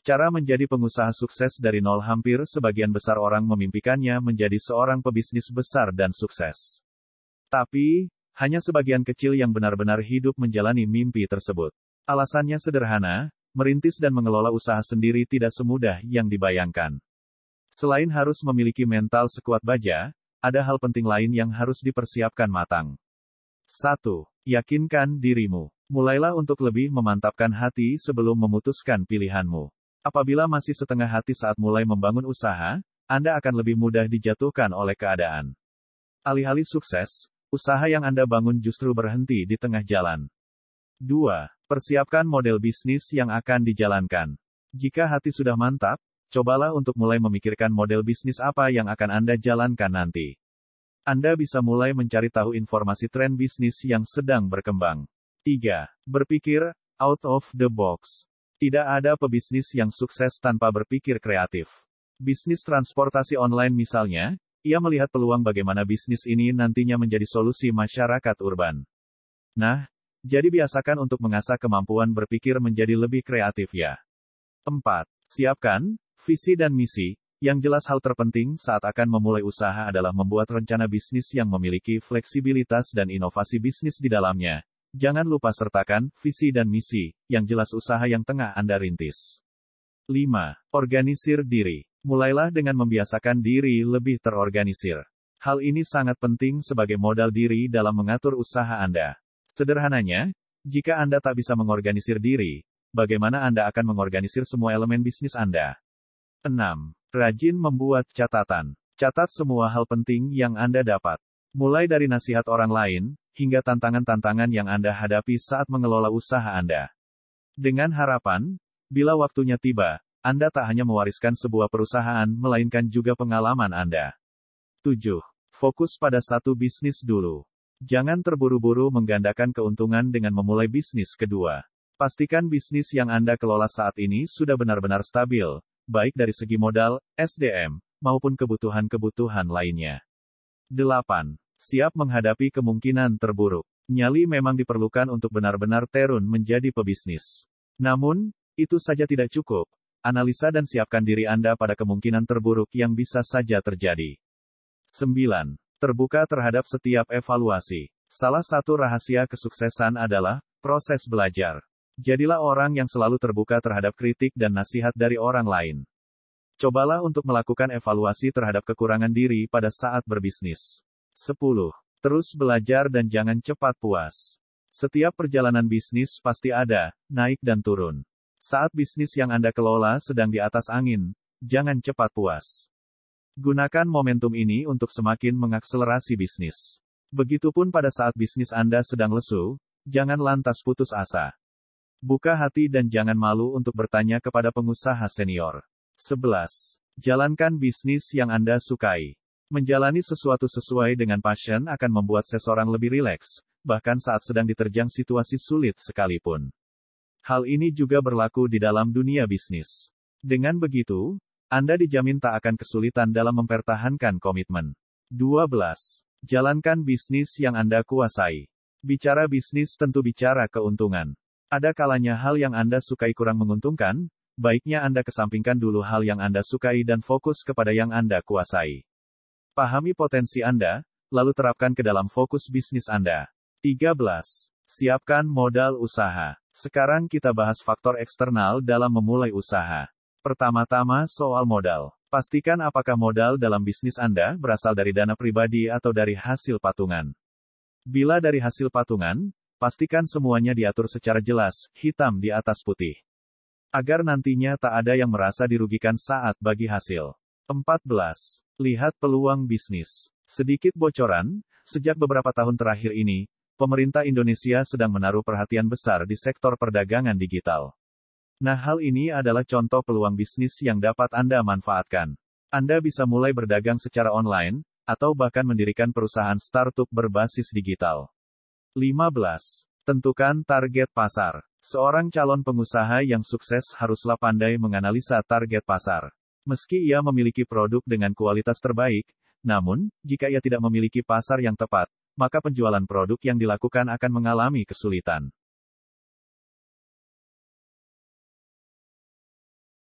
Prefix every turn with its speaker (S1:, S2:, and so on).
S1: Cara menjadi pengusaha sukses dari nol. Hampir sebagian besar orang memimpikannya menjadi seorang pebisnis besar dan sukses. Tapi, hanya sebagian kecil yang benar-benar hidup menjalani mimpi tersebut. Alasannya sederhana, merintis dan mengelola usaha sendiri tidak semudah yang dibayangkan. Selain harus memiliki mental sekuat baja, ada hal penting lain yang harus dipersiapkan matang. 1. Yakinkan dirimu. Mulailah untuk lebih memantapkan hati sebelum memutuskan pilihanmu. Apabila masih setengah hati saat mulai membangun usaha, Anda akan lebih mudah dijatuhkan oleh keadaan. Alih-alih sukses, usaha yang Anda bangun justru berhenti di tengah jalan. 2. Persiapkan model bisnis yang akan dijalankan. Jika hati sudah mantap, cobalah untuk mulai memikirkan model bisnis apa yang akan Anda jalankan nanti. Anda bisa mulai mencari tahu informasi tren bisnis yang sedang berkembang. 3. Berpikir out of the box. Tidak ada pebisnis yang sukses tanpa berpikir kreatif. Bisnis transportasi online misalnya, ia melihat peluang bagaimana bisnis ini nantinya menjadi solusi masyarakat urban. Nah, jadi biasakan untuk mengasah kemampuan berpikir menjadi lebih kreatif ya. 4. Siapkan visi dan misi. Yang jelas hal terpenting saat akan memulai usaha adalah membuat rencana bisnis yang memiliki fleksibilitas dan inovasi bisnis di dalamnya. Jangan lupa sertakan visi dan misi, yang jelas usaha yang tengah Anda rintis. 5. Organisir diri. Mulailah dengan membiasakan diri lebih terorganisir. Hal ini sangat penting sebagai modal diri dalam mengatur usaha Anda. Sederhananya, jika Anda tak bisa mengorganisir diri, bagaimana Anda akan mengorganisir semua elemen bisnis Anda? 6. Rajin membuat catatan. Catat semua hal penting yang Anda dapat. Mulai dari nasihat orang lain, hingga tantangan-tantangan yang Anda hadapi saat mengelola usaha Anda. Dengan harapan, bila waktunya tiba, Anda tak hanya mewariskan sebuah perusahaan, melainkan juga pengalaman Anda. 7. Fokus pada satu bisnis dulu. Jangan terburu-buru menggandakan keuntungan dengan memulai bisnis kedua. Pastikan bisnis yang Anda kelola saat ini sudah benar-benar stabil, baik dari segi modal, SDM, maupun kebutuhan-kebutuhan lainnya. 8. Siap menghadapi kemungkinan terburuk. Nyali memang diperlukan untuk benar-benar terjun menjadi pebisnis. Namun, itu saja tidak cukup. Analisa dan siapkan diri Anda pada kemungkinan terburuk yang bisa saja terjadi. 9. Terbuka terhadap setiap evaluasi. Salah satu rahasia kesuksesan adalah proses belajar. Jadilah orang yang selalu terbuka terhadap kritik dan nasihat dari orang lain. Cobalah untuk melakukan evaluasi terhadap kekurangan diri pada saat berbisnis. 10. Terus belajar dan jangan cepat puas. Setiap perjalanan bisnis pasti ada naik dan turun. Saat bisnis yang Anda kelola sedang di atas angin, jangan cepat puas. Gunakan momentum ini untuk semakin mengakselerasi bisnis. Begitupun pada saat bisnis Anda sedang lesu, jangan lantas putus asa. Buka hati dan jangan malu untuk bertanya kepada pengusaha senior. 11. Jalankan bisnis yang Anda sukai. Menjalani sesuatu sesuai dengan passion akan membuat seseorang lebih rileks, bahkan saat sedang diterjang situasi sulit sekalipun. Hal ini juga berlaku di dalam dunia bisnis. Dengan begitu, Anda dijamin tak akan kesulitan dalam mempertahankan komitmen. 12. Jalankan bisnis yang Anda kuasai. Bicara bisnis tentu bicara keuntungan. Ada kalanya hal yang Anda sukai kurang menguntungkan, baiknya Anda kesampingkan dulu hal yang Anda sukai dan fokus kepada yang Anda kuasai. Pahami potensi Anda, lalu terapkan ke dalam fokus bisnis Anda. 13. Siapkan modal usaha. Sekarang kita bahas faktor eksternal dalam memulai usaha. Pertama-tama soal modal. Pastikan apakah modal dalam bisnis Anda berasal dari dana pribadi atau dari hasil patungan. Bila dari hasil patungan, pastikan semuanya diatur secara jelas, hitam di atas putih. Agar nantinya tak ada yang merasa dirugikan saat bagi hasil. 14. Lihat peluang bisnis. Sedikit bocoran, sejak beberapa tahun terakhir ini, pemerintah Indonesia sedang menaruh perhatian besar di sektor perdagangan digital. Nah, hal ini adalah contoh peluang bisnis yang dapat Anda manfaatkan. Anda bisa mulai berdagang secara online, atau bahkan mendirikan perusahaan startup berbasis digital. 15. Tentukan target pasar. Seorang calon pengusaha yang sukses haruslah pandai menganalisa target pasar. Meski ia memiliki produk dengan kualitas terbaik, namun, jika ia tidak memiliki pasar yang tepat, maka penjualan produk yang dilakukan akan mengalami kesulitan.